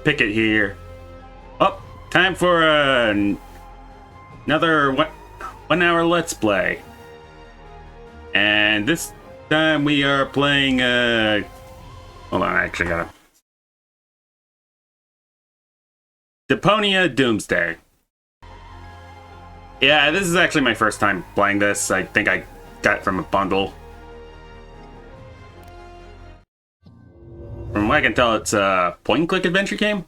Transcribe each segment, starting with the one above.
Picket here. Oh, time for another 1 hour Let's Play. And this time we are playing, hold on, I actually gotta... Deponia Doomsday. Yeah, this is actually my first time playing this. I think I got it from a bundle. From what I can tell, it's a point-and-click adventure game.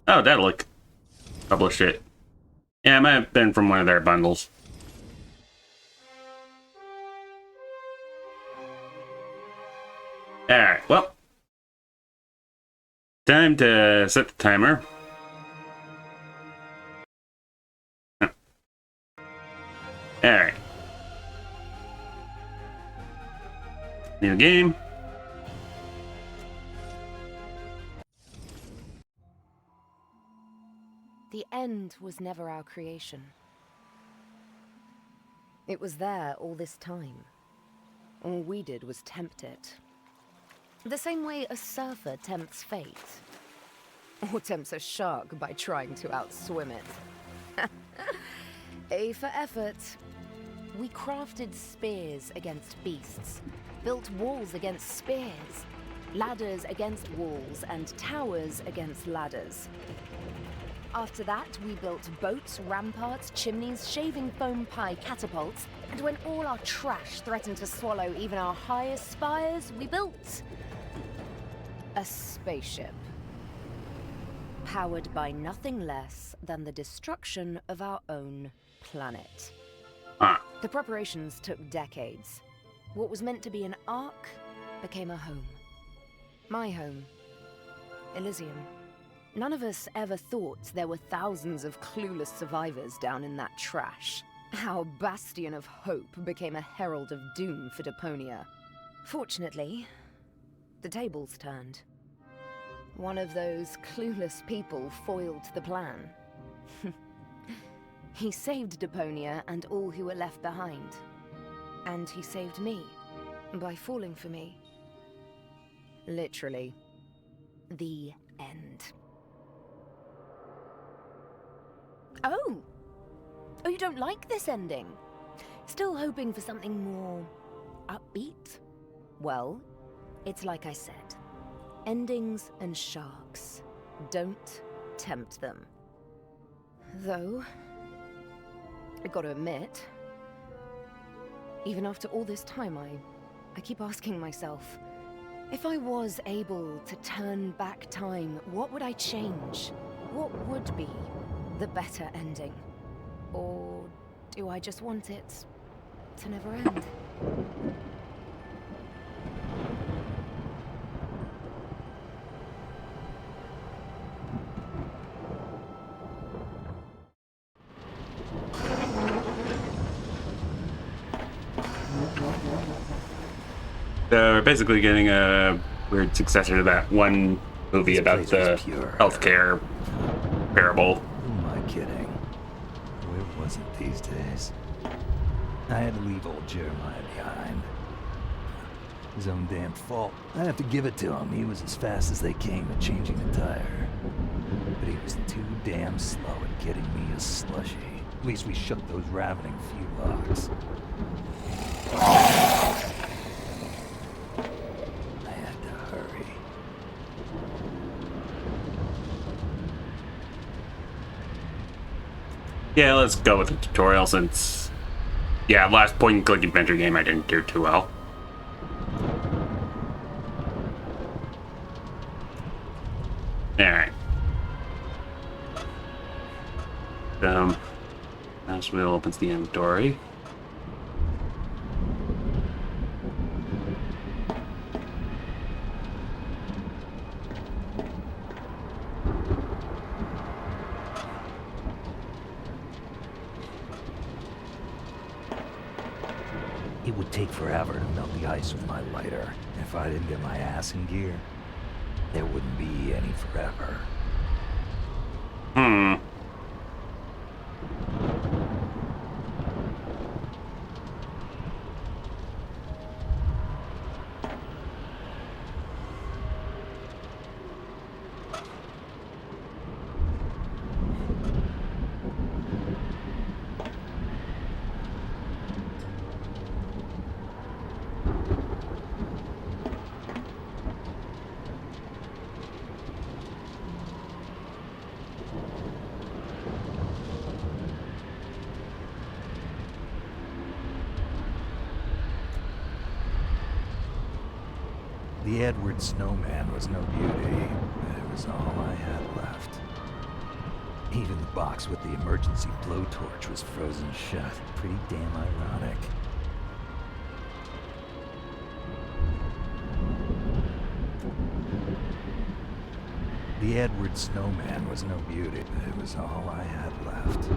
Oh, that'll look published it. Yeah, it might have been from one of their bundles. Alright, well. Time to set the timer. Alright. New game. The end was never our creation. It was there all this time. All we did was tempt it. The same way a surfer tempts fate. Or tempts a shark by trying to outswim it. A for effort. We crafted spears against beasts, built walls against spears, ladders against walls, and towers against ladders. After that, we built boats, ramparts, chimneys, shaving foam pie catapults, and when all our trash threatened to swallow even our highest spires, we built a spaceship. Powered by nothing less than the destruction of our own planet. The preparations took decades. What was meant to be an ark became a home. My home. Elysium. None of us ever thought there were thousands of clueless survivors down in that trash. Our bastion of hope became a herald of doom for Deponia. Fortunately, the tables turned. One of those clueless people foiled the plan. He saved Deponia and all who were left behind. And he saved me by falling for me. Literally, the end. Oh! Oh, you don't like this ending? Still hoping for something more upbeat? Well, it's like I said. Endings and sharks. Don't tempt them. Though, I gotta admit, even after all this time, I keep asking myself, if I was able to turn back time, what would I change? What would be the better ending? Or do I just want it to never end? We're basically getting a weird successor to that one movie about the healthcare parable. Who am I kidding? Where was it these days? I had to leave old Jeremiah behind. His own damn fault. I have to give it to him. He was as fast as they came at changing the tire. But he was too damn slow at getting me a slushy. At least we shook those ravening few locks. I had to hurry. Yeah, let's go with the tutorial since... Yeah, last point-and-click adventure game I didn't do too well. Alright. Mouse wheel opens the inventory. It would take forever to melt the ice with my lighter. If I didn't get my ass in gear, there wouldn't be any forever. The Edward Snowman was no beauty. It was all I had left. Even the box with the emergency blowtorch was frozen shut. Pretty damn ironic. The Edward Snowman was no beauty. It was all I had left.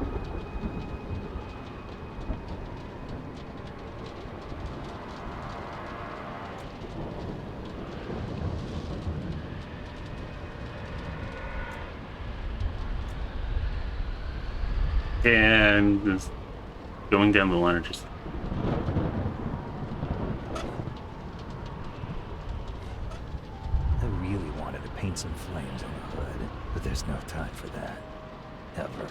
And just going down the line, just I really wanted to paint some flames on the hood, but there's no time for that. Ever.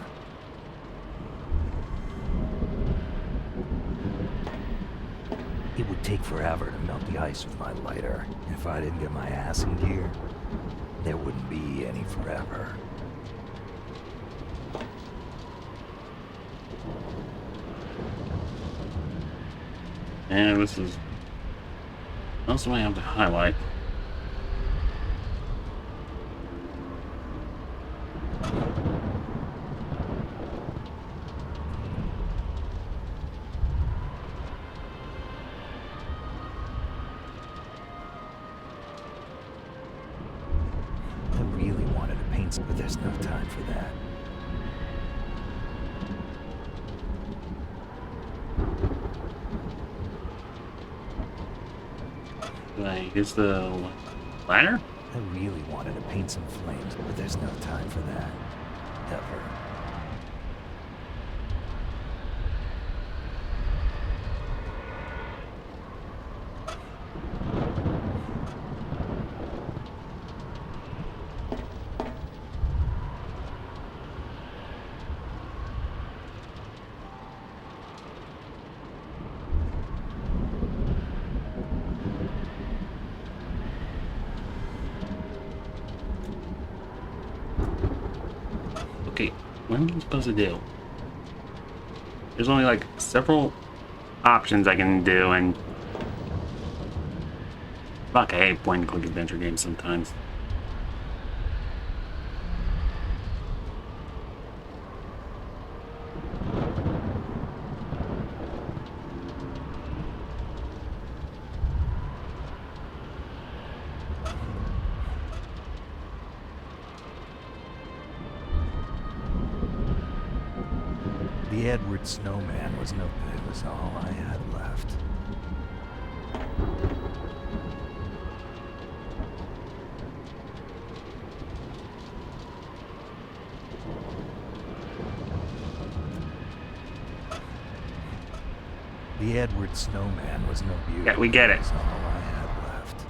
It would take forever to melt the ice with my lighter. If I didn't get my ass in gear, there wouldn't be any forever. and this is also I have to highlight. I really wanted to paint some, but there's no time for that. Like, is the ladder? I really wanted to paint some flames, but there's no time for that. Ever. Okay, what am I supposed to do? There's only like several options I can do, and fuck, I hate point and click adventure games sometimes. The Edward Snowman was no good. It was all I had left. The Edward Snowman was no beauty. Yeah, we get it. It was all I had left.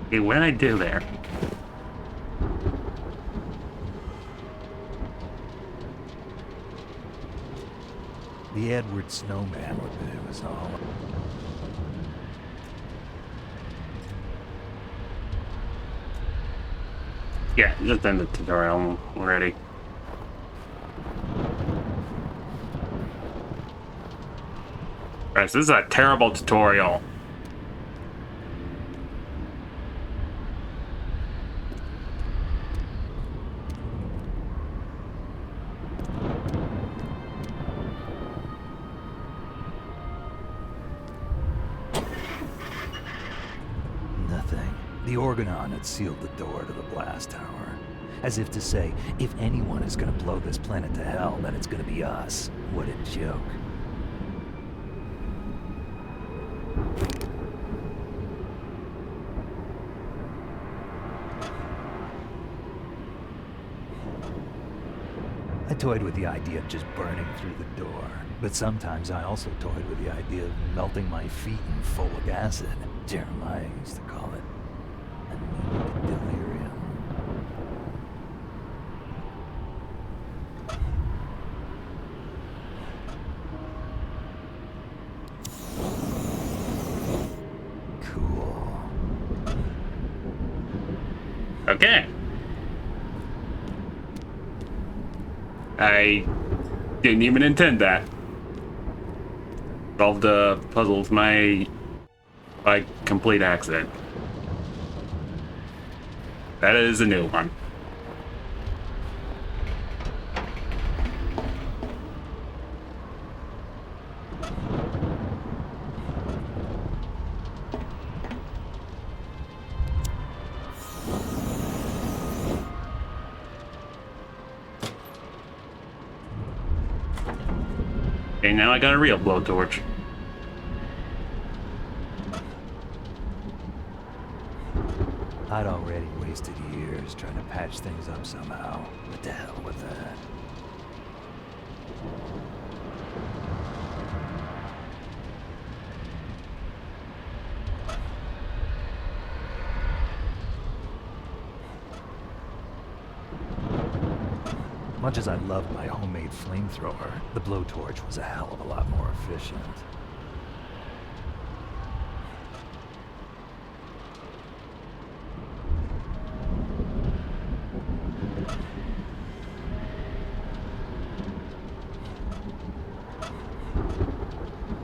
Okay, what did I do there? The Edward Snowman was all. Yeah, just end the tutorial already. Guys, this is a terrible tutorial. Nothing. The Organon had sealed the door to the blast tower. As if to say, if anyone is gonna blow this planet to hell, then it's gonna be us. What a joke. I toyed with the idea of just burning through the door, but sometimes I also toyed with the idea of melting my feet in folic acid. Jeremiah used to call it anemic delirium. Okay. I didn't even intend that. Solved the puzzles by complete accident. That is a new one. Okay, now I got a real blowtorch. I'd already wasted years trying to patch things up somehow. What the hell with that? Much as I loved my homemade flamethrower, the blowtorch was a hell of a lot more efficient.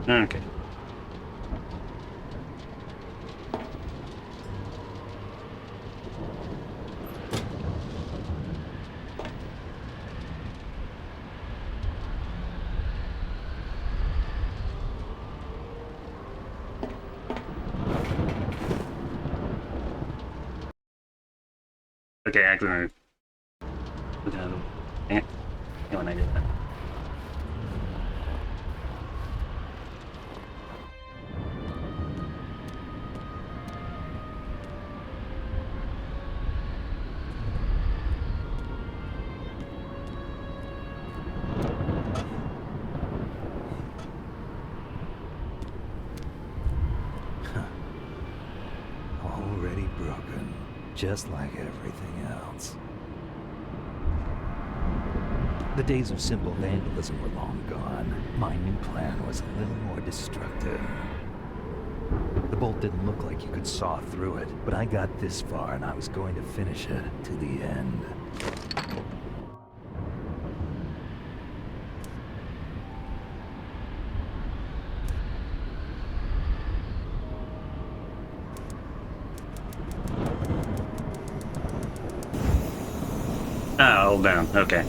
Okay. Okay, accident. Dang it. When I did that. Already broken, just like everything else. The days of simple vandalism were long gone. My new plan was a little more destructive. The bolt didn't look like you could saw through it, but I got this far and I was going to finish it to the end. Ah, hold down. Okay.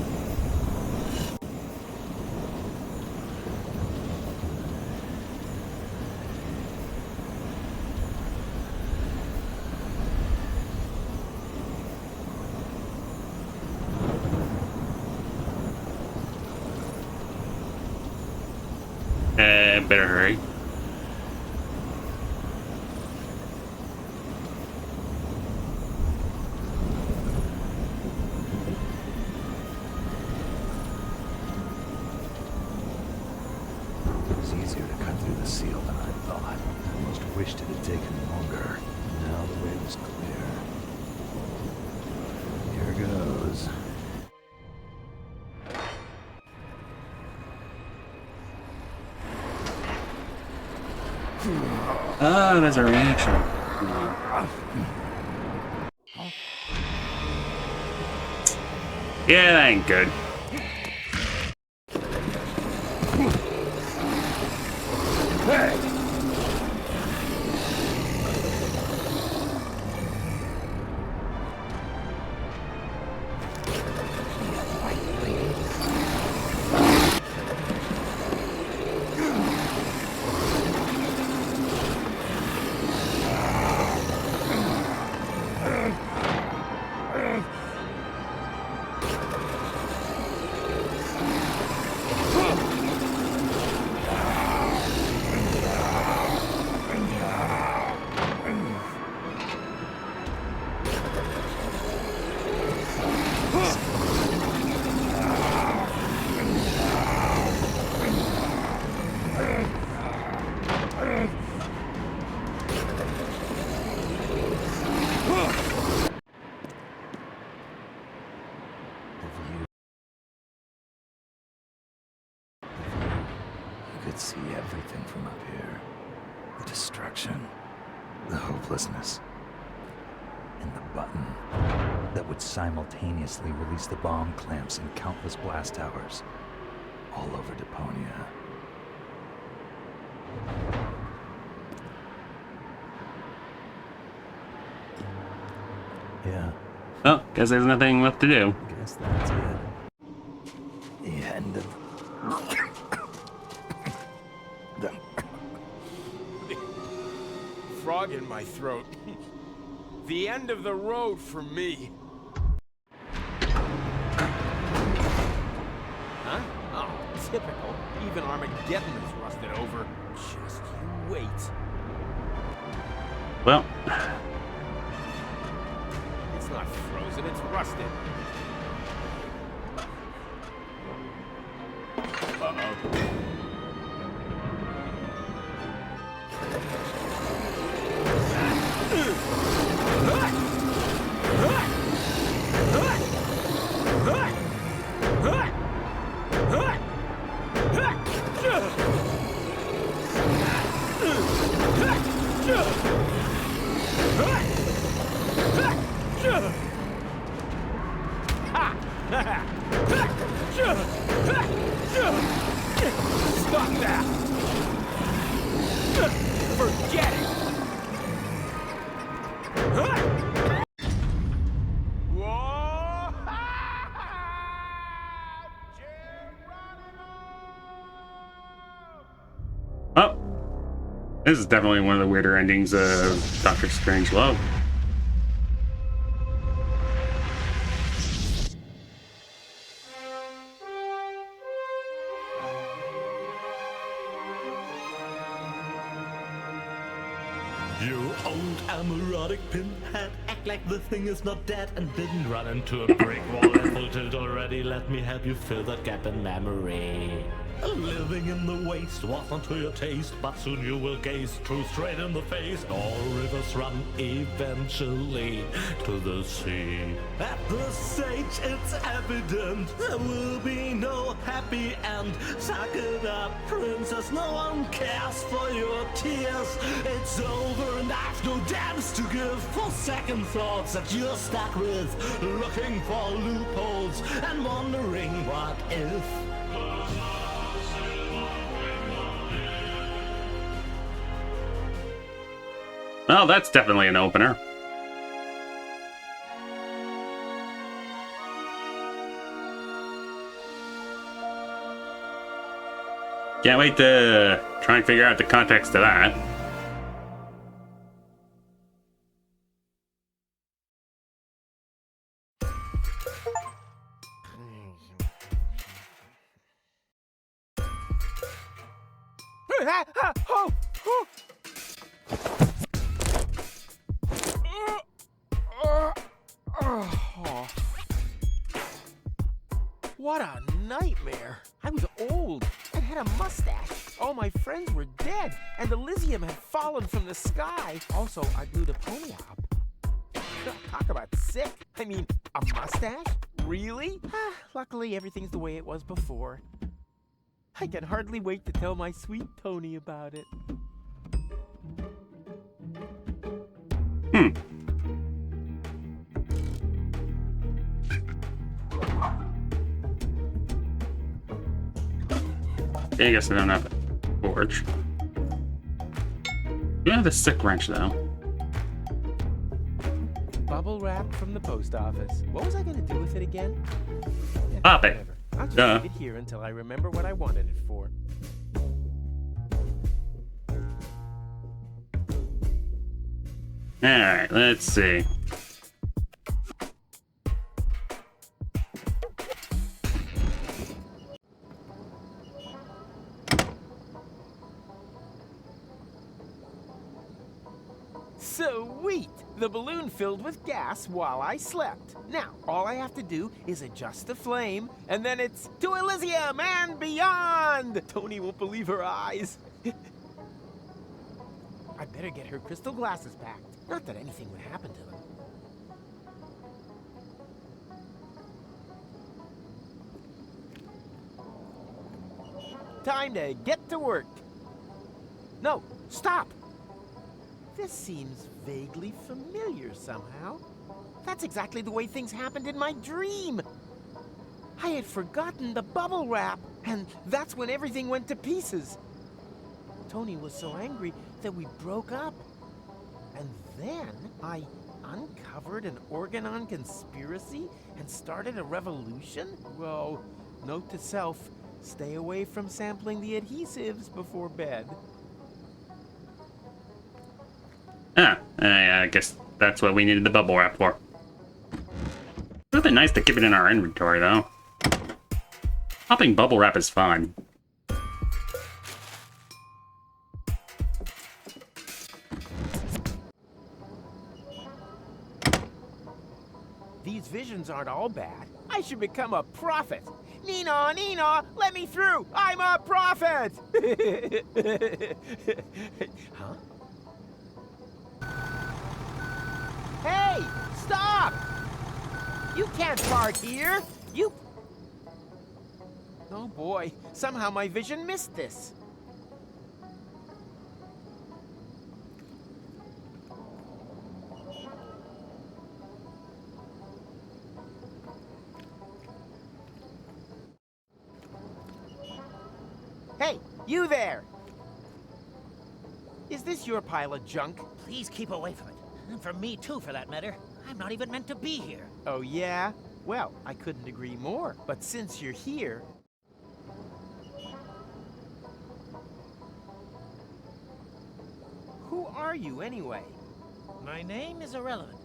Better hurry. It was easier to cut through the seal than I thought. I almost wished it had taken longer. Now the way was clear. Here goes. Ah, there's a reaction. Yeah, that ain't good. Could see everything from up here. The destruction, the hopelessness. and the button that would simultaneously release the bomb clamps in countless blast towers all over Deponia. Yeah. Oh, guess there's nothing left to do. Guess that's it. The end of the Frog in my throat. The end of the road for me. Huh? Oh, typical. Even Armageddon is rusted over. Just you wait. Well, It's not frozen, it's rusted. Uh-oh. Stop that! Forget it! Whoa! oh, this is definitely one of the weirder endings of Doctor Strangelove. You old amorotic pinhead, act like the thing is not dead and didn't run into a brick wall and full tilt already. Let me help you fill that gap in memory. Living in the waste wasn't to your taste, but soon you will gaze true straight in the face. All rivers run eventually to the sea. At this stage it's evident there will be no happy end. Suck it up, princess, no one cares for your tears. It's over and I've no damns to give for second thoughts that you're stuck with, looking for loopholes and wondering what if. Well, that's definitely an opener. Can't wait to try and figure out the context of that. What a nightmare. I was old and had a mustache. All my friends were dead, and Elysium had fallen from the sky. Also, I blew Deponia up. Talk about sick. I mean, a mustache? Really? Luckily, everything's the way it was before. I can hardly wait to tell my sweet Tony about it. I guess I don't have a forge. You have the sick wrench though. Bubble wrap from the post office. What was I going to do with it again? Pop it. Whatever. I'll just Duh. leave it here until I remember what I wanted it for. Alright, let's see. Sweet! The balloon filled with gas while I slept. Now, all I have to do is adjust the flame, and then it's to Elysium and beyond! Tony won't believe her eyes. I better get her crystal glasses back. Not that anything would happen to them. Time to get to work. No, stop! This seems vaguely familiar somehow. That's exactly the way things happened in my dream. I had forgotten the bubble wrap, and that's when everything went to pieces. Tony was so angry that we broke up. And then I uncovered an Organon conspiracy and started a revolution? Well, note to self, stay away from sampling the adhesives before bed. I guess that's what we needed the bubble wrap for. It would have been nice to keep it in our inventory, though. Popping bubble wrap is fun. These visions aren't all bad. I should become a prophet. Nina, Nina, let me through! I'm a prophet! Huh? Hey, stop! You can't park here! You... Oh boy, somehow my vision missed this. Hey, you there! Is this your pile of junk? Please keep away from it. And from me too, for that matter. I'm not even meant to be here. Oh yeah? Well, I couldn't agree more. But since you're here... Who are you anyway? My name is irrelevant.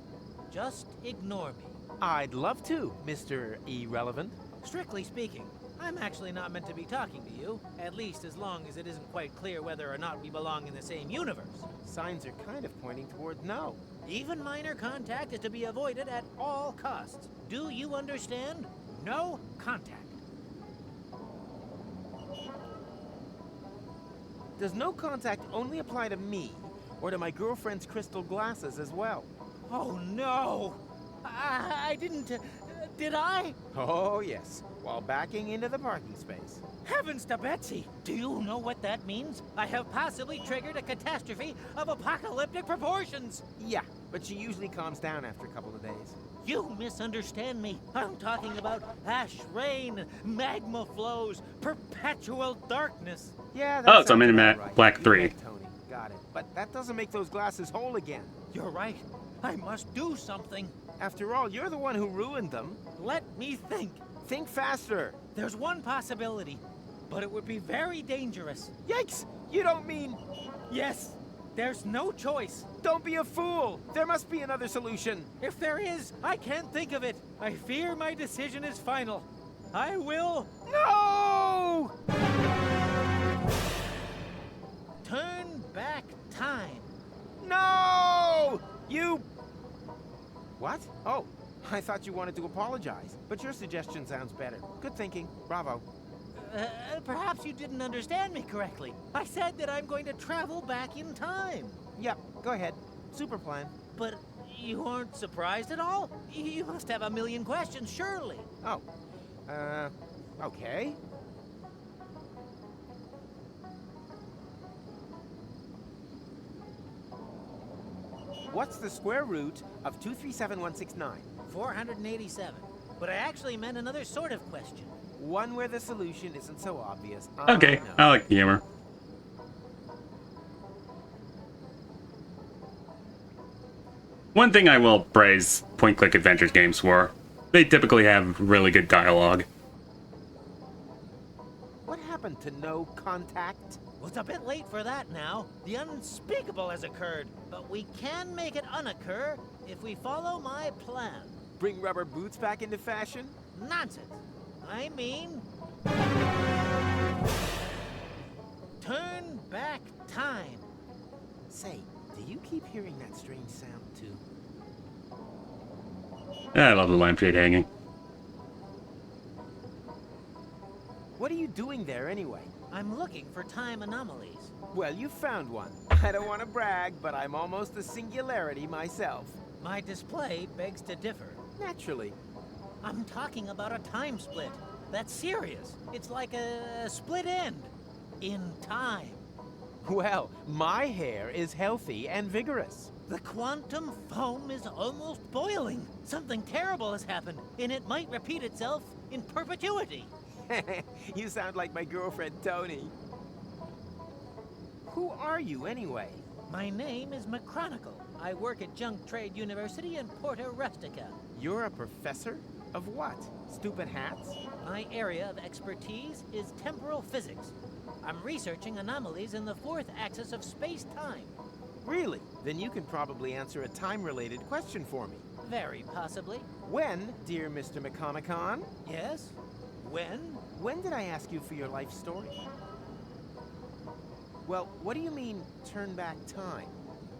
Just ignore me. I'd love to, Mr. Irrelevant. Strictly speaking, I'm actually not meant to be talking to you, at least as long as it isn't quite clear whether or not we belong in the same universe. Signs are kind of pointing toward no. Even minor contact is to be avoided at all costs. Do you understand? No contact. Does no contact only apply to me, or to my girlfriend's crystal glasses as well? Oh no! I didn't... did I? Oh yes, while backing into the parking space. Heavens to Betsy! Do you know what that means? I have possibly triggered a catastrophe of apocalyptic proportions! Yeah, but she usually calms down after a couple of days. You misunderstand me. I'm talking about ash rain, magma flows, perpetual darkness. Yeah, Oh, that's so I'm in right. Black You're 3. right, Tony. Got it. But that doesn't make those glasses whole again. You're right. I must do something. After all, you're the one who ruined them. Let me think. Think faster. There's one possibility, but it would be very dangerous. Yikes! You don't mean... Yes, there's no choice. Don't be a fool! There must be another solution. If there is, I can't think of it. I fear my decision is final. I will... No! turn back time. No! You... What? Oh, I thought you wanted to apologize. But your suggestion sounds better. Good thinking. Bravo. Perhaps you didn't understand me correctly. I said that I'm going to travel back in time. Yep, go ahead. Super plan. But you aren't surprised at all? You must have a million questions, surely. Oh. Okay. What's the square root of 237169? 487. But I actually meant another sort of question. One where the solution isn't so obvious. Okay, I like the humor. One thing I will praise point-click adventures games for, they typically have really good dialogue. What happened to no contact? Well, it's a bit late for that now. The unspeakable has occurred, but we can make it unoccur if we follow my plan. Bring rubber boots back into fashion? Nonsense. I mean... turn back time. Say, do you keep hearing that strange sound too? I love the lampshade hanging. What are you doing there anyway? I'm looking for time anomalies. Well, you found one. I don't want to brag, but I'm almost a singularity myself. My display begs to differ. Naturally. I'm talking about a time split. That's serious. It's like a split end. In time. Well, my hair is healthy and vigorous. The quantum foam is almost boiling. Something terrible has happened, and it might repeat itself in perpetuity. You sound like my girlfriend, Tony. Who are you, anyway? My name is McChronicle. I work at Junk Trade University in Porta Rustica. You're a professor? Of what? Stupid hats? My area of expertise is temporal physics. I'm researching anomalies in the fourth axis of space-time. Really? Then you can probably answer a time-related question for me. Very possibly. When, dear Mr. McConaughey? Yes? When? When did I ask you for your life story? Well, what do you mean, turn back time?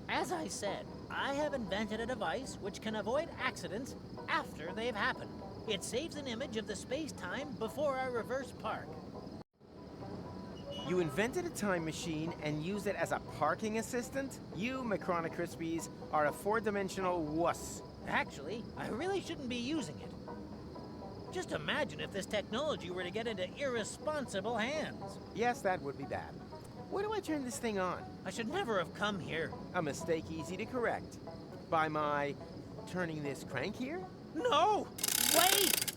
As I said, I have invented a device which can avoid accidents after they've happened. It saves an image of the space-time before I reverse park. You invented a time machine and used it as a parking assistant? You, Macrona Crispies, are a four-dimensional wuss. Actually, I really shouldn't be using it. Just imagine if this technology were to get into irresponsible hands. Yes, that would be bad. Where do I turn this thing on? I should never have come here. A mistake easy to correct. By my turning this crank here? No! Wait!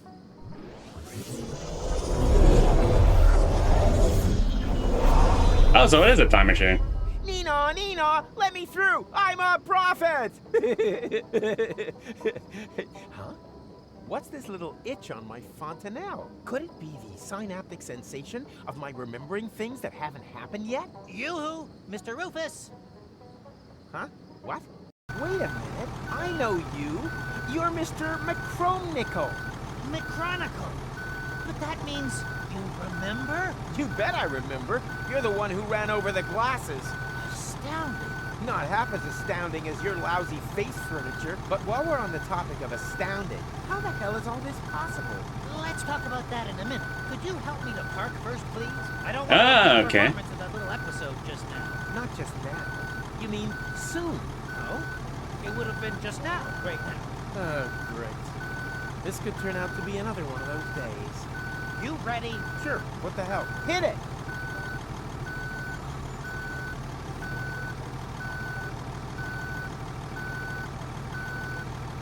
Oh, so it is a time machine. Nina, let me through! I'm a prophet! Huh? What's this little itch on my fontanelle? Could it be the synaptic sensation of my remembering things that haven't happened yet? Yoo-hoo! Mr. Rufus! Huh? What? Wait a minute. I know you. You're Mr. McChronicle. McChronicle! But that means you remember? You bet I remember. You're the one who ran over the glasses. Astounding. Not half as astounding as your lousy face furniture, but while we're on the topic of astounding, how the hell is all this possible? Let's talk about that in a minute. Could you help me to park first, please? I don't want Ah, to okay. performance of that little episode just now. Not just now. You mean soon? No? It would have been just now, right now. Oh, great. This could turn out to be another one of those days. You ready? Sure, what the hell? Hit it!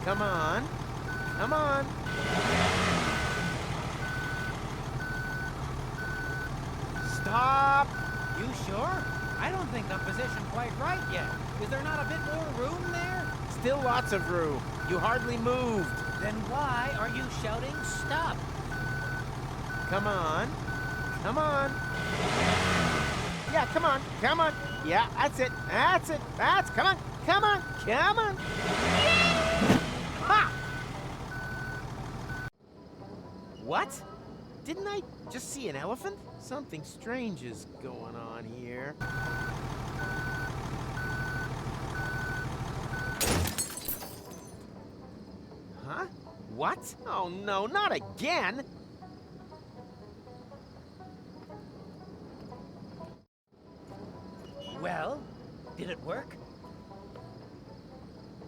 Come on. Come on. Stop! You sure? I don't think I'm positioned quite right yet. Is there not a bit more room there? Still lots of room. You hardly moved. Then why are you shouting stop? Come on. Come on. Yeah, come on. Come on. Yeah, that's it. That's it. Come on. Come on. Come on. Ha! What? Didn't I just see an elephant? Something strange is going on here. Huh? What? Oh no, not again! Well, did it work?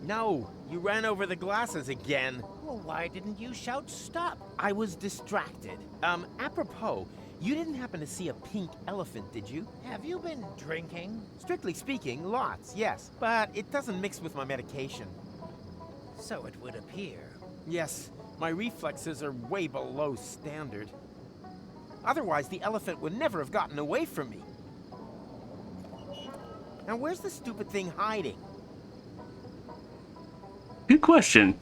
No, you ran over the glasses again. Well, why didn't you shout stop? I was distracted. Apropos, you didn't happen to see a pink elephant, did you? Have you been drinking? Strictly speaking, lots, yes. But it doesn't mix with my medication. So it would appear. Yes, my reflexes are way below standard. Otherwise, the elephant would never have gotten away from me. Now, where's the stupid thing hiding? Good question.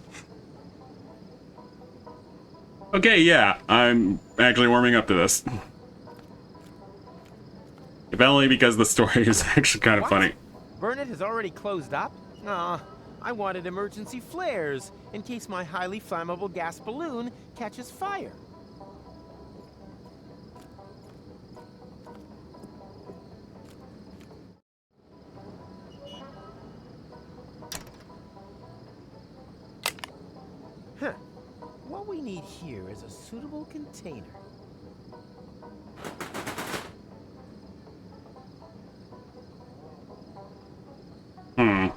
Okay, yeah, I'm actually warming up to this. If only because the story is actually kind of What? funny. Burnett has already closed up? Aw, I wanted emergency flares in case my highly flammable gas balloon catches fire. Huh. What we need here is a suitable container. Hmm.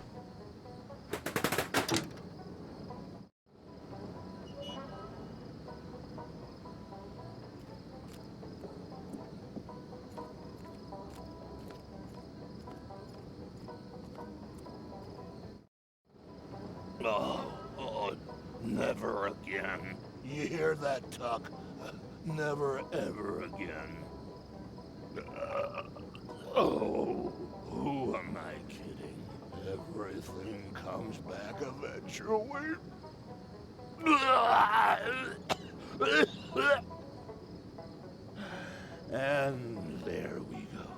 Oh, never again. You hear that, Tuck? Never ever again. Oh, who am I kidding? Everything comes back eventually. And there we go.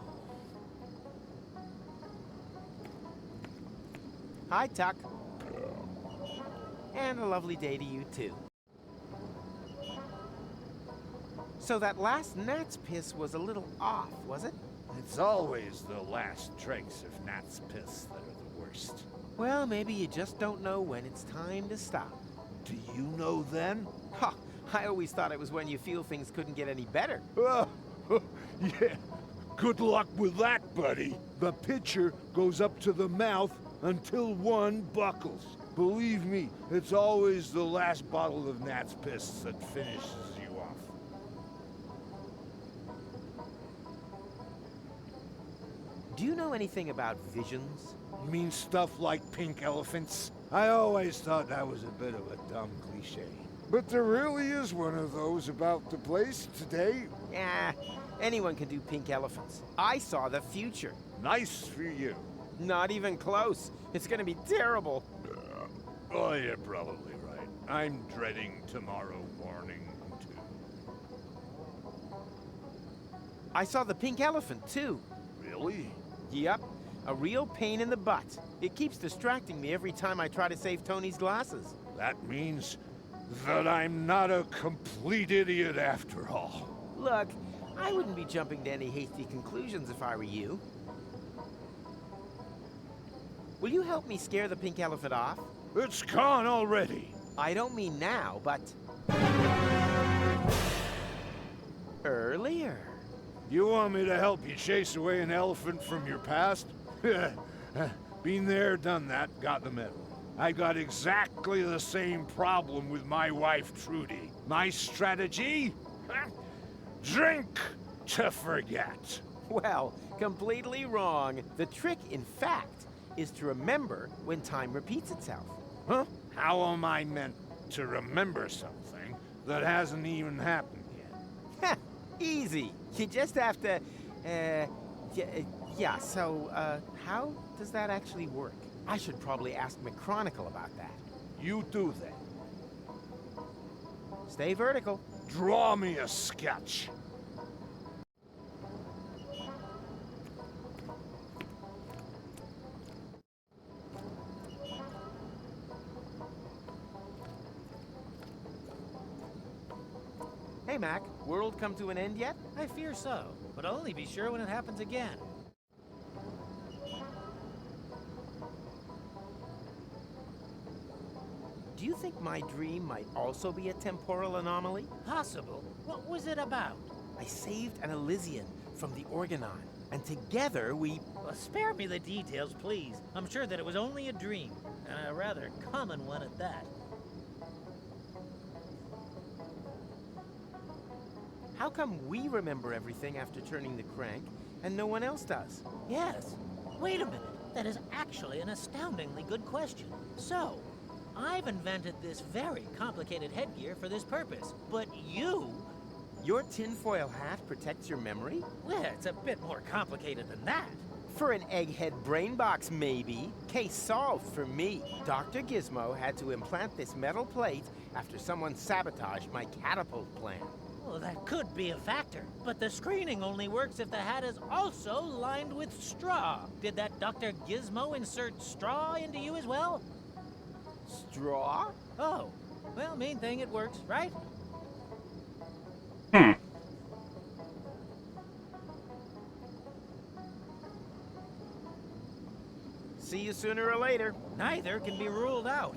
Hi, Tuck. And a lovely day to you, too. So that last gnat's piss was a little off, was it? It's always the last dregs of gnat's piss that are the worst. Well, maybe you just don't know when it's time to stop. Do you know then? Ha! I always thought it was when you feel things couldn't get any better. Yeah. Good luck with that, buddy. The pitcher goes up to the mouth until one buckles. Believe me, it's always the last bottle of gnat's piss that finishes you off. Do you know anything about visions? You mean stuff like pink elephants? I always thought that was a bit of a dumb cliche. But there really is one of those about the place today. Yeah, anyone can do pink elephants. I saw the future. Nice for you. Not even close. It's gonna be terrible. Oh, you're probably right. I'm dreading tomorrow morning, too. I saw the pink elephant, too. Really? Yep, a real pain in the butt. It keeps distracting me every time I try to save Tony's glasses. That means that I'm not a complete idiot after all. Look, I wouldn't be jumping to any hasty conclusions if I were you. Will you help me scare the pink elephant off? It's gone already. I don't mean now, but... earlier. You want me to help you chase away an elephant from your past? Been there, done that, got the medal. I got exactly the same problem with my wife, Trudy. My strategy? Drink to forget. Well, completely wrong. The trick, in fact, is to remember when time repeats itself. Huh? How am I meant to remember something that hasn't even happened yet? Heh, easy. You just have to, yeah, so, how does that actually work? I should probably ask McChronicle about that. You do that. Stay vertical. Draw me a sketch. Hey, Mac, world come to an end yet? I fear so, but I'll only be sure when it happens again. Do you think my dream might also be a temporal anomaly? Possible. What was it about? I saved an Elysian from the Organon, and together we... Well, spare me the details, please. I'm sure that it was only a dream, and a rather common one at that. How come we remember everything after turning the crank, and no one else does? Yes. Wait a minute. That is actually an astoundingly good question. So, I've invented this very complicated headgear for this purpose, but you... Your tinfoil hat protects your memory? Well, it's a bit more complicated than that. For an egghead brain box, maybe. Case solved for me. Dr. Gizmo had to implant this metal plate after someone sabotaged my catapult plan. Well, that could be a factor, but the screening only works if the hat is also lined with straw. Did that Dr. Gizmo insert straw into you as well? Straw? Oh, well, main thing, it works, right? See you sooner or later. Neither can be ruled out.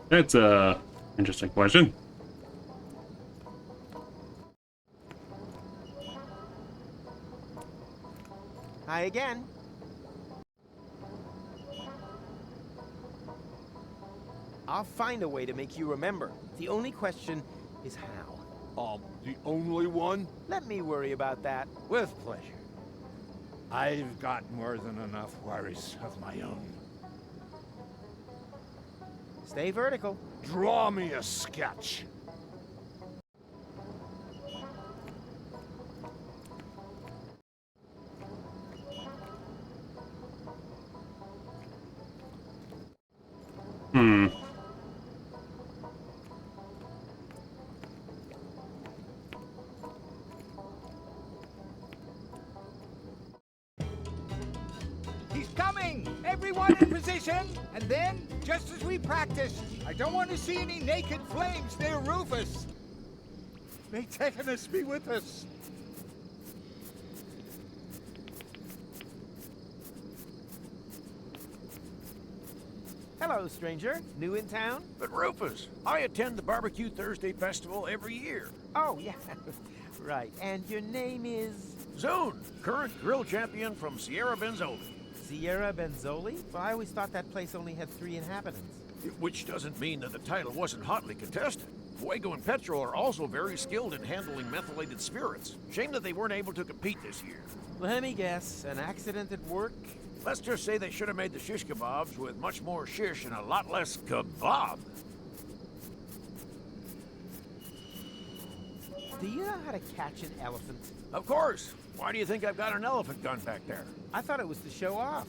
That's a interesting question. Hi again. I'll find a way to make you remember. The only question is how. The only one? Let me worry about that. With pleasure. I've got more than enough worries of my own. Stay vertical. Draw me a sketch. Hmm. He's coming! Everyone in position! And then, just as we practiced, I don't want to see any naked flames near Rufus. May Tetanus be with us. Hello, stranger. New in town? But Rufus, I attend the Barbecue Thursday Festival every year. Oh, yeah. Right. And your name is... Zune, current grill champion from Sierra Benzoli. Sierra Benzoli? Well, I always thought that place only had 3 inhabitants. Which doesn't mean that the title wasn't hotly contested. Fuego and Petrol are also very skilled in handling methylated spirits. Shame that they weren't able to compete this year. Let me guess. An accident at work? Let's just say they should have made the shish kebabs with much more shish and a lot less kebab. Do you know how to catch an elephant? Of course. Why do you think I've got an elephant gun back there? I thought it was to show off.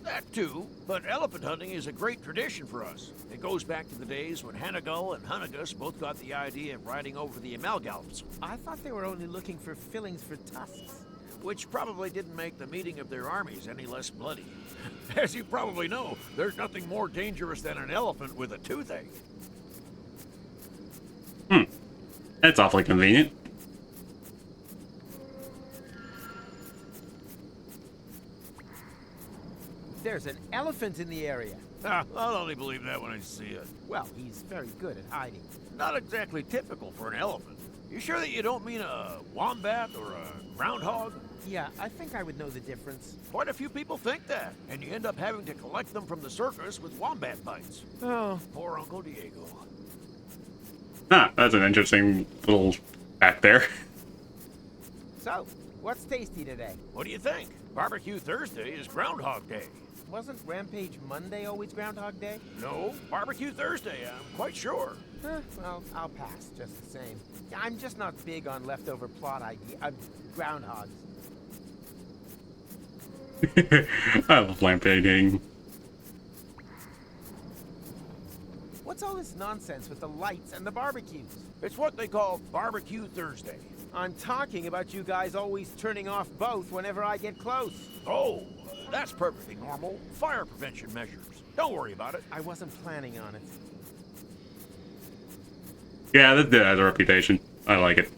That too, but elephant hunting is a great tradition for us. It goes back to the days when Hanagal and Hunagus both got the idea of riding over the Amalgalps, I thought they were only looking for fillings for tusks. which probably didn't make the meeting of their armies any less bloody. As you probably know, there's nothing more dangerous than an elephant with a toothache. That's awfully convenient. There's an elephant in the area. I'll only believe that when I see it. Well, he's very good at hiding. Not exactly typical for an elephant. You sure that you don't mean a wombat or a groundhog? Yeah, I think I would know the difference. Quite a few people think that, and you end up having to collect them from the circus with wombat bites. Oh, Poor Uncle Diego. Ah, that's an interesting little fact there. so, what's tasty today? What do you think? Barbecue Thursday is Groundhog Day. Wasn't Rampage Monday always Groundhog Day? No, Barbecue Thursday, I'm quite sure. Well, I'll pass, just the same. I'm just not big on leftover plot groundhogs. I love lampaging. What's all this nonsense with the lights and the barbecues? It's what they call Barbecue Thursday. I'm talking about you guys always turning off both whenever I get close. Oh, that's perfectly normal. Fire prevention measures. Don't worry about it. I wasn't planning on it. Yeah, that has a reputation. I like it.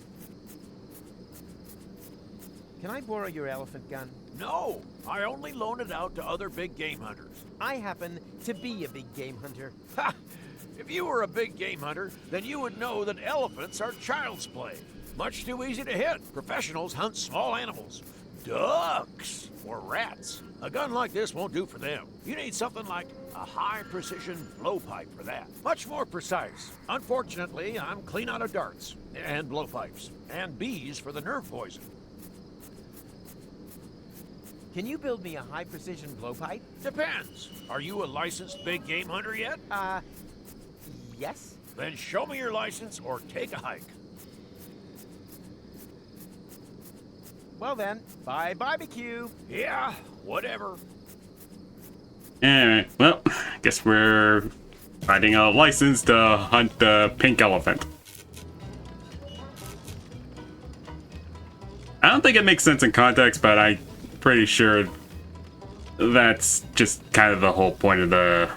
Can I borrow your elephant gun? No, I only loan it out to other big game hunters. I happen to be a big game hunter. Ha! If you were a big game hunter, then you would know that elephants are child's play. Much too easy to hit. Professionals hunt small animals. Ducks or rats. A gun like this won't do for them. You need something like a high-precision blowpipe for that. Much more precise. Unfortunately, I'm clean out of darts and blowpipes and bees for the nerve poison. Can you build me a high-precision blowpipe? Depends. Are you a licensed big game hunter yet? Yes? Then show me your license or take a hike. Well then, bye barbecue. Yeah, whatever. Alright, well, I guess we're finding a license to hunt the pink elephant. I don't think it makes sense in context, but I'm pretty sure that's just kind of the whole point of the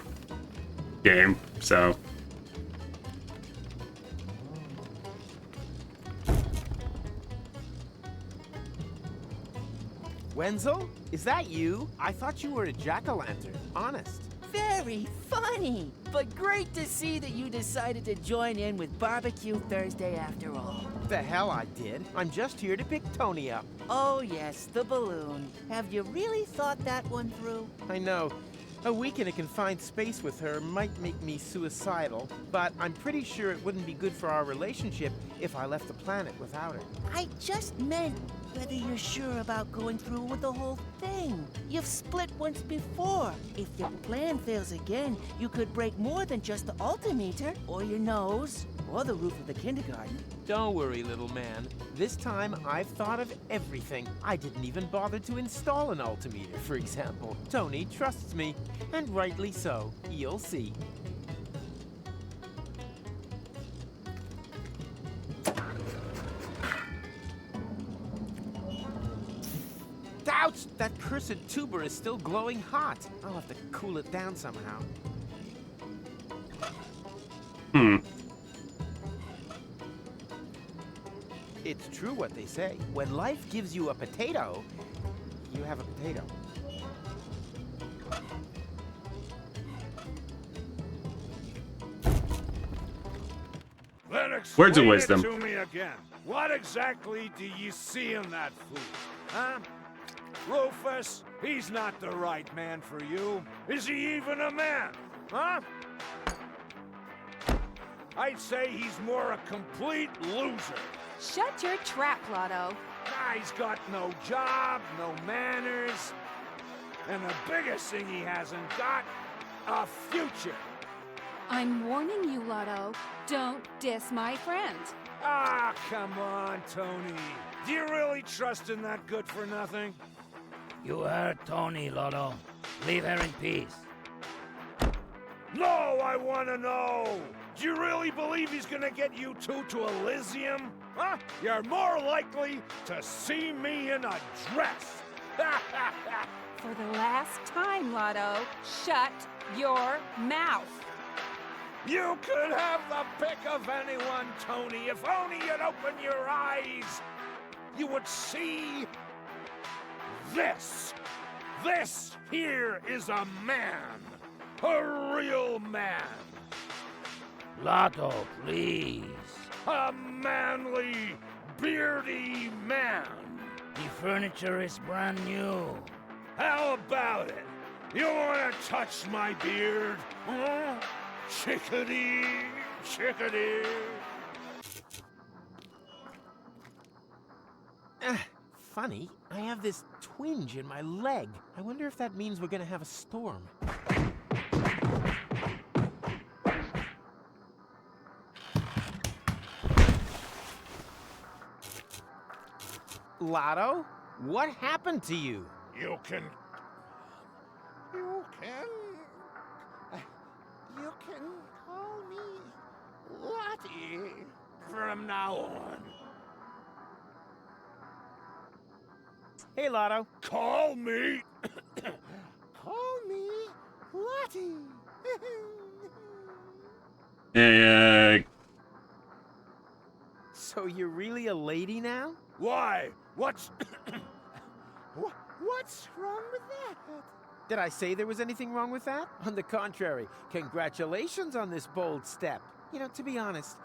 game, so... Wenzel? Is that you? I thought you were a jack-o'-lantern. Honest. Very funny, but great to see that you decided to join in with Barbecue Thursday after all. The hell I did. I'm just here to pick Tony up. Oh yes, the balloon. Have you really thought that one through? I know. A week in a confined space with her might make me suicidal, but I'm pretty sure it wouldn't be good for our relationship if I left the planet without her. I just meant whether you're sure about going through with the whole thing. You've split once before. If your plan fails again, you could break more than just the altimeter, or your nose, or the roof of the kindergarten. Don't worry, little man. This time, I've thought of everything. I didn't even bother to install an altimeter, for example. Tony trusts me, and rightly so. You'll see. Ouch! That cursed tuber is still glowing hot. I'll have to cool it down somehow. It's true what they say. When life gives you a potato, you have a potato. Then Words of explain wisdom. it to me again. What exactly do you see in that fool? Huh? Rufus, he's not the right man for you. Is he even a man? Huh? I'd say he's more a complete loser. Shut your trap, Lotto. Guy's got no job, no manners, and the biggest thing he hasn't got, a future. I'm warning you, Lotto. Don't diss my friend. Ah, come on, Tony. Do you really trust in that good-for-nothing? You heard Tony, Lotto. Leave her in peace. No, I want to know. Do you really believe he's gonna get you two to Elysium? Huh? You're more likely to see me in a dress. For the last time, Lotto, shut your mouth. You could have the pick of anyone, Tony. If only you'd open your eyes, you would see this. This here is a man. A real man. Lotto, please. A manly, beardy man. The furniture is brand new. How about it? You want to touch my beard? Huh? Chickadee, chickadee. Funny, I have this twinge in my leg. I wonder if that means we're gonna have a storm. Lotto, what happened to you? You can call me Lottie from now on. Hey, Lotto. Call me Lottie. So you're really a lady now? Why? What's what's wrong with that? Did I say there was anything wrong with that? On the contrary, congratulations on this bold step. You know, to be honest,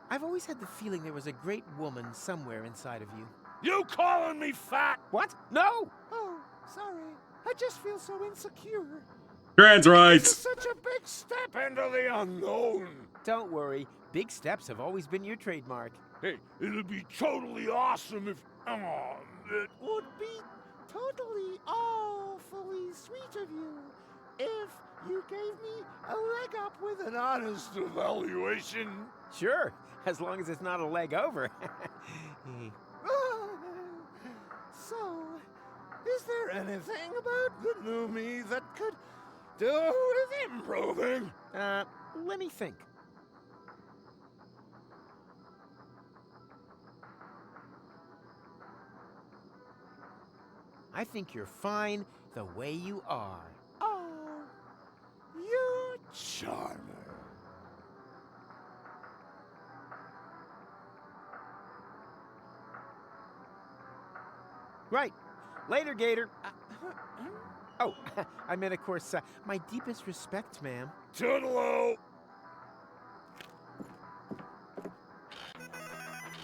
I've always had the feeling there was a great woman somewhere inside of you. You calling me fat? What? No! Oh, sorry. I just feel so insecure. Trans rights. It's such a big step into the unknown. Don't worry, big steps have always been your trademark. Hey, it'd be totally awesome if... Oh, it Would be totally awfully sweet of you if you gave me a leg up with an honest evaluation. Sure, as long as it's not a leg over. So, is there anything about the new me that could do with improving? Let me think. I think you're fine the way you are. Oh, you Charmer. Right. Later, Gator. Oh, I meant, of course, my deepest respect, ma'am. Toodaloo.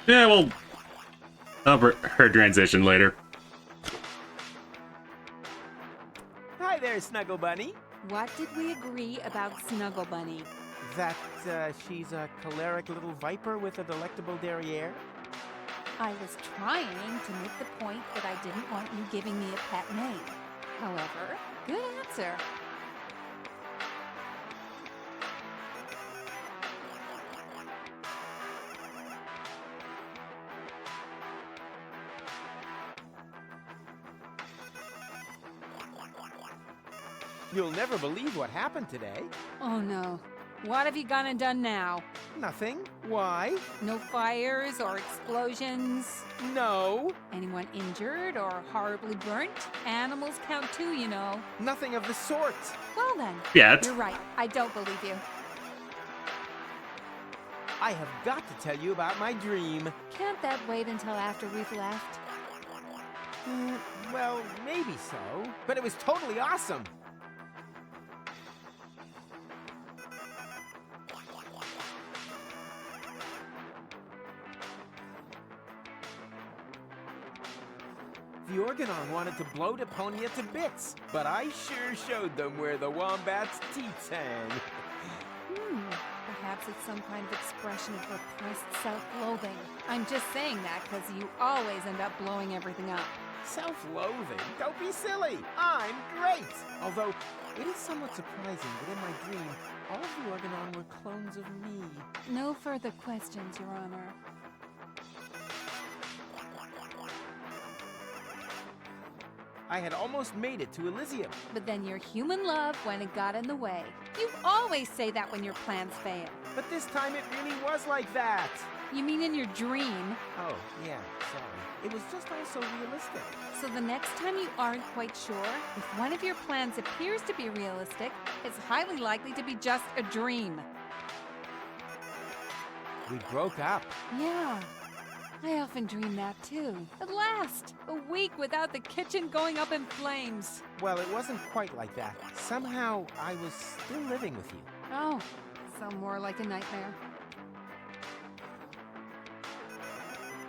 Yeah, well, her transition later. Hi there, Snuggle Bunny. What did we agree about Snuggle Bunny? That she's a choleric little viper with a delectable derriere? I was trying to make the point that I didn't want you giving me a pet name. However, good answer. You'll never believe what happened today. Oh no. What have you gone and done now? Nothing. Why? No fires or explosions? No. Anyone injured or horribly burnt? Animals count too, you know. Nothing of the sort. Well then, Yet. you're right. I don't believe you. I have got to tell you about my dream. Can't that wait until after we've left? Well, maybe so. But it was totally awesome. The Organon wanted to blow Deponia to bits, but I sure showed them where the wombat's teeth hang. Perhaps it's some kind of expression of repressed self-loathing. I'm just saying that because you always end up blowing everything up. Self-loathing? Don't be silly! I'm great! Although, it is somewhat surprising that in my dream, all of the Organon were clones of me. No further questions, Your Honor. I had almost made it to Elysium. But then your human love went and got in the way. You always say that when your plans fail. But this time it really was like that. You mean in your dream? Oh, yeah, sorry. It was just all so realistic. So the next time you aren't quite sure, if one of your plans appears to be realistic, it's highly likely to be just a dream. We broke up. Yeah. I often dream that too. At last! A week without the kitchen going up in flames. Well, it wasn't quite like that. Somehow, I was still living with you. Oh, so more like a nightmare.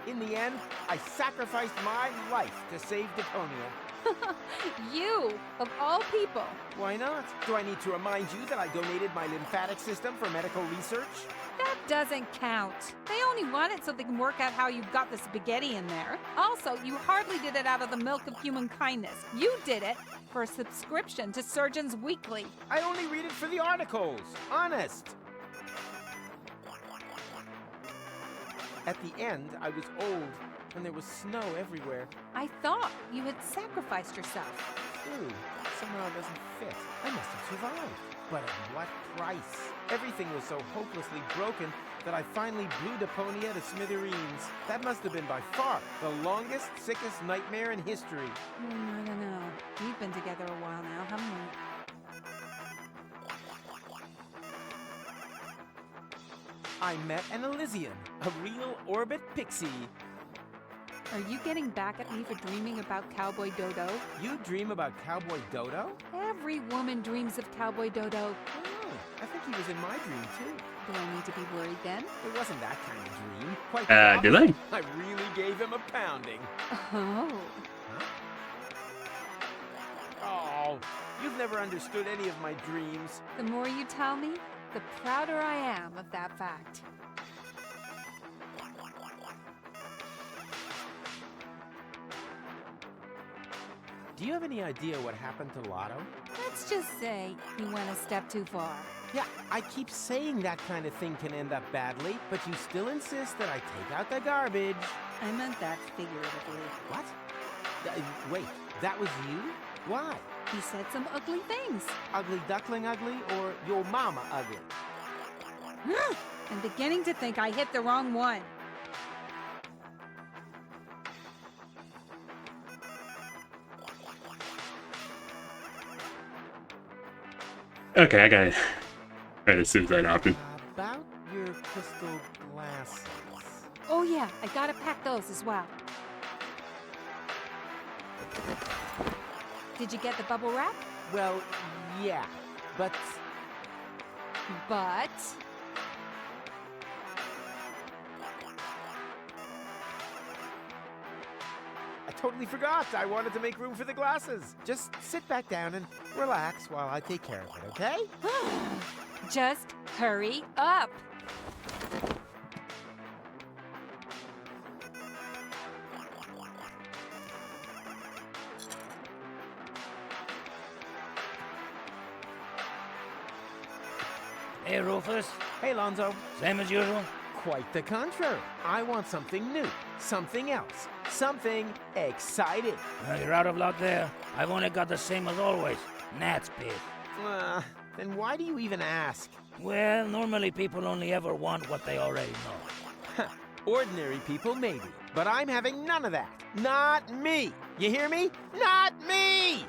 In the end, I sacrificed my life to save Deponia. You, of all people. Why not? Do I need to remind you that I donated my lymphatic system for medical research? That doesn't count. They only want it so they can work out how you got the spaghetti in there. Also, you hardly did it out of the milk of human kindness. You did it for a subscription to Surgeons Weekly. I only read it for the articles. Honest. At the end, I was old, and there was snow everywhere. I thought you had sacrificed yourself. True. Somehow it doesn't fit. I must have survived. But at what price? Everything was so hopelessly broken that I finally blew Deponia to smithereens. That must have been by far the longest, sickest nightmare in history. I don't know. We've been together a while now, haven't we? I met an Elysian, a real orbit pixie. Are you getting back at me for dreaming about Cowboy Dodo? You dream about Cowboy Dodo? Every woman dreams of Cowboy Dodo. Oh, I think he was in my dream too. Do I need to be worried then? It wasn't that kind of dream. Quite the opposite. Did I really gave him a pounding. Oh. Huh? Oh, you've never understood any of my dreams. The more you tell me, the prouder I am of that fact. Do you have any idea what happened to Lotto? Let's just say he went a step too far. Yeah, I keep saying that kind of thing can end up badly, but you still insist that I take out the garbage. I meant that figuratively. What? Wait, that was you? Why? He said some ugly things. Ugly duckling ugly or your mama ugly? I'm beginning to think I hit the wrong one. Okay, I got it. Right, as soon as that happened. About your crystal glasses. Oh yeah, I gotta pack those as well. Did you get the bubble wrap? Well, yeah, but... But... I totally forgot. I wanted to make room for the glasses. Just sit back down and relax while I take care of it, okay? Just hurry up. Hey, Rufus. Hey, Lonzo. Same as usual? Quite the contrary. I want something new, something else, something exciting. You're out of luck there. I've only got the same as always. Gnat's piss. Then why do you even ask? Well, normally people only ever want what they already know. Ordinary people, maybe. But I'm having none of that. Not me. You hear me? Not me!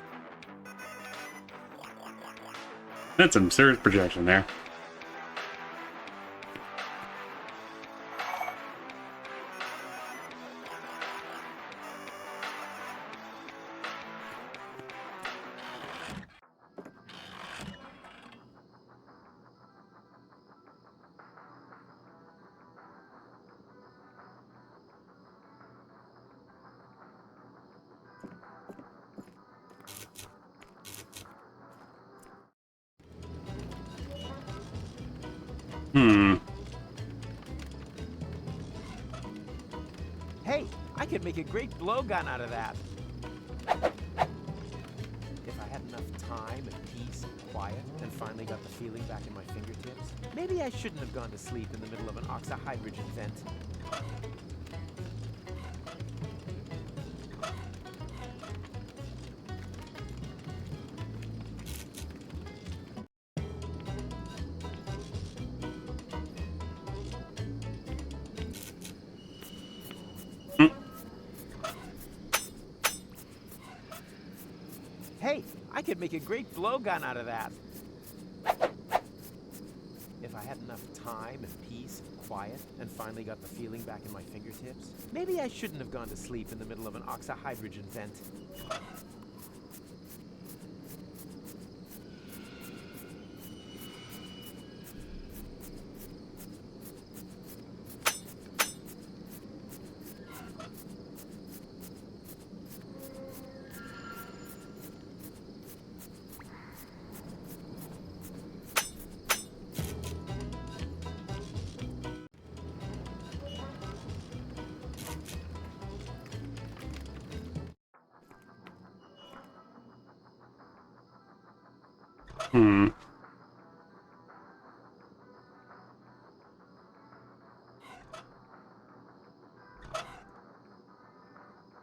That's some serious projection there. Hey, I could make a great blowgun out of that. If I had enough time and peace and quiet and finally got the feeling back in my fingertips, maybe I shouldn't have gone to sleep in the middle of an oxyhydrogen vent. Hey, I could make a great blowgun out of that. If I had enough time and peace and quiet and finally got the feeling back in my fingertips, maybe I shouldn't have gone to sleep in the middle of an oxyhydrogen vent.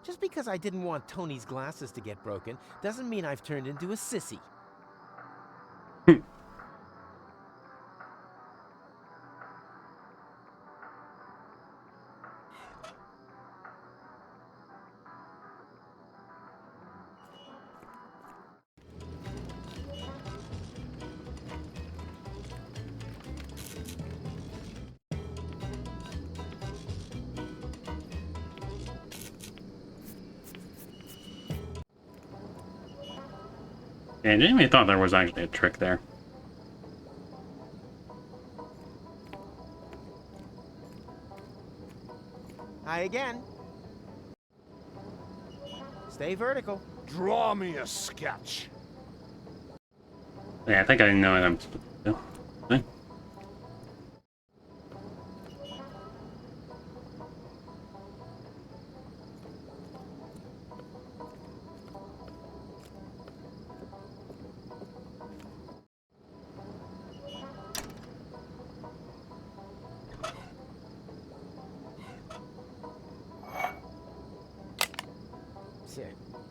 Just because I didn't want Tony's glasses to get broken doesn't mean I've turned into a sissy. Yeah, I didn't even thought there was actually a trick there. Hi again. Stay vertical. Draw me a sketch. Yeah, I think I know what I'm supposed to do. Okay.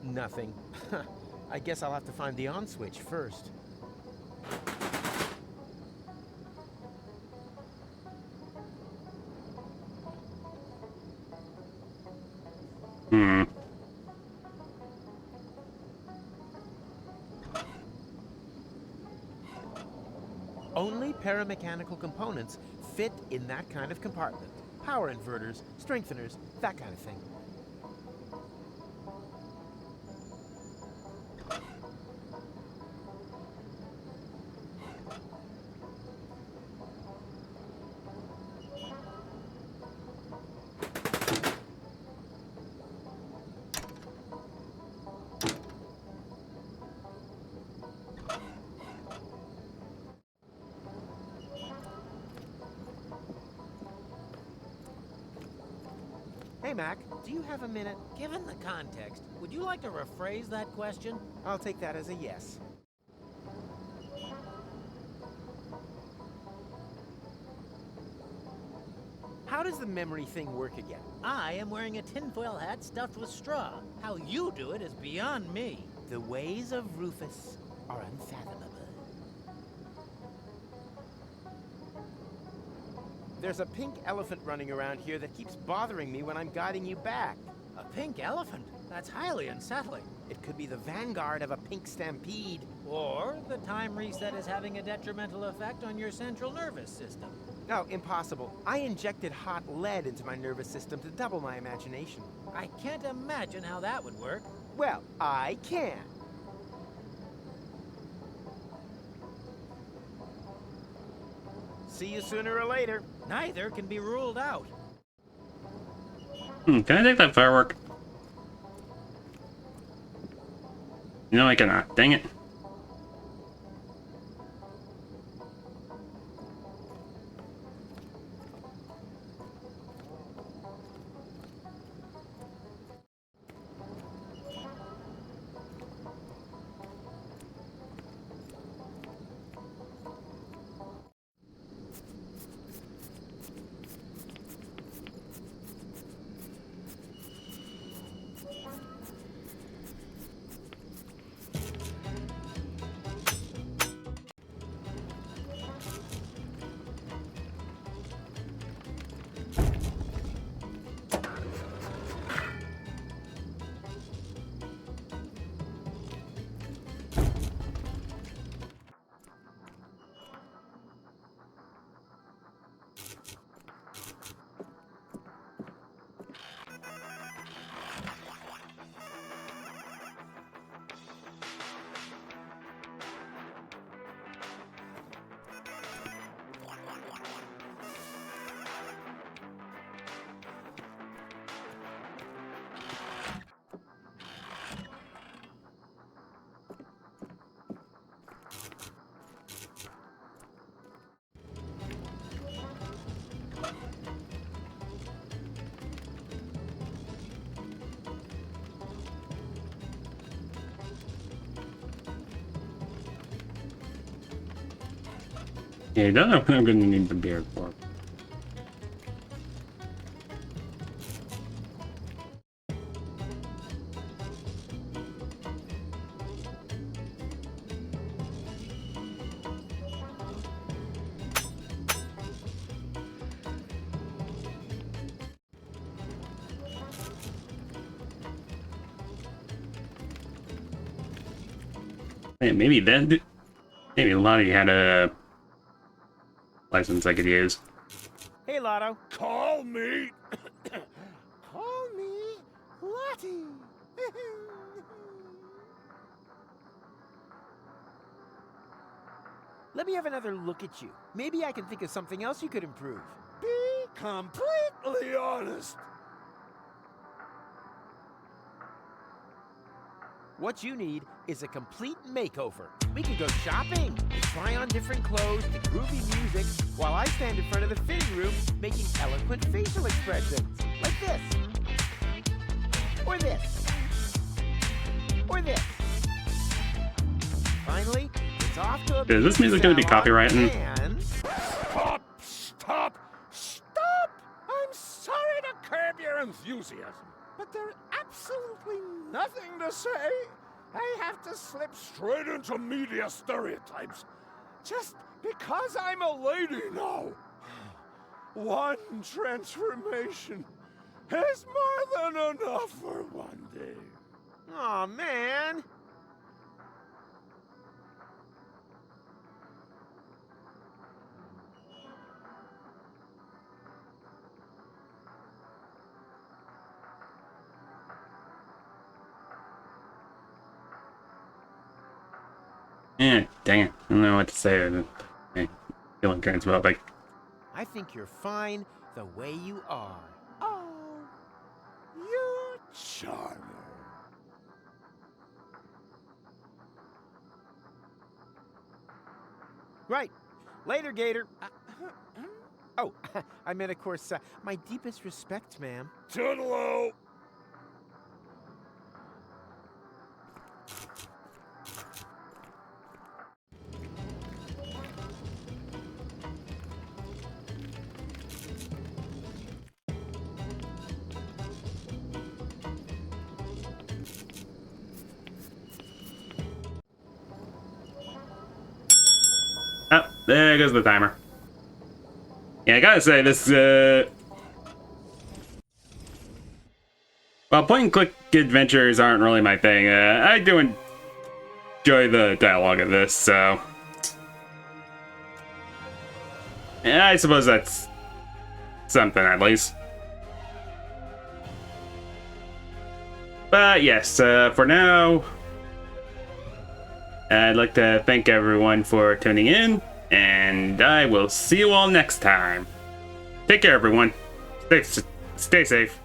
Nothing. I guess I'll have to find the on switch first. Only paramechanical components fit in that kind of compartment. Power inverters, strengtheners, that kind of thing. Hey, Mac, do you have a minute? Given the context, would you like to rephrase that question? I'll take that as a yes. does the memory thing work again? I am wearing a tinfoil hat stuffed with straw. How you do it is beyond me. The ways of Rufus are unfathomable. There's a pink elephant running around here that keeps bothering me when I'm guiding you back. A pink elephant? That's highly unsettling. It could be the vanguard of a pink stampede. Or the time reset is having a detrimental effect on your central nervous system. No, impossible. I injected hot lead into my nervous system to double my imagination. I can't imagine how that would work. Well, I can. See you sooner or later. Neither can be ruled out. Can I take that firework? No, I cannot. Dang it. Yeah, I don't know what I'm gonna need the beard for. Hey, maybe then, maybe Lottie had a license I could use. Hey, Lotto. Call me. Call me Lottie. Let me have another look at you. Maybe I can think of something else you could improve. Be completely honest. What you need is a complete makeover. We can go shopping, and try on different clothes to groovy music, while I stand in front of the fitting room making eloquent facial expressions. Like this. Or this. Or this. Finally, it's off to a Is this music gonna be copyrighted? and... Stop! Stop! Stop! I'm sorry to curb your enthusiasm, but there's absolutely nothing to say. I have to slip straight into media stereotypes. Just because I'm a lady now. One transformation is more than enough for one day. Aw, man. Yeah, dang it. I don't know what to say. Hey, feeling transphobic. I think you're fine the way you are. Oh, you're charming. Right. Later, Gator. Oh, I meant, of course, my deepest respect, ma'am. Toodaloo. there goes the timer. Yeah, I gotta say, this, well, point-and-click adventures aren't really my thing. I do enjoy the dialogue of this, so... yeah, I suppose that's something, at least. But yes, for now, I'd like to thank everyone for tuning in, and I will see you all next time. Take care, everyone. Stay safe.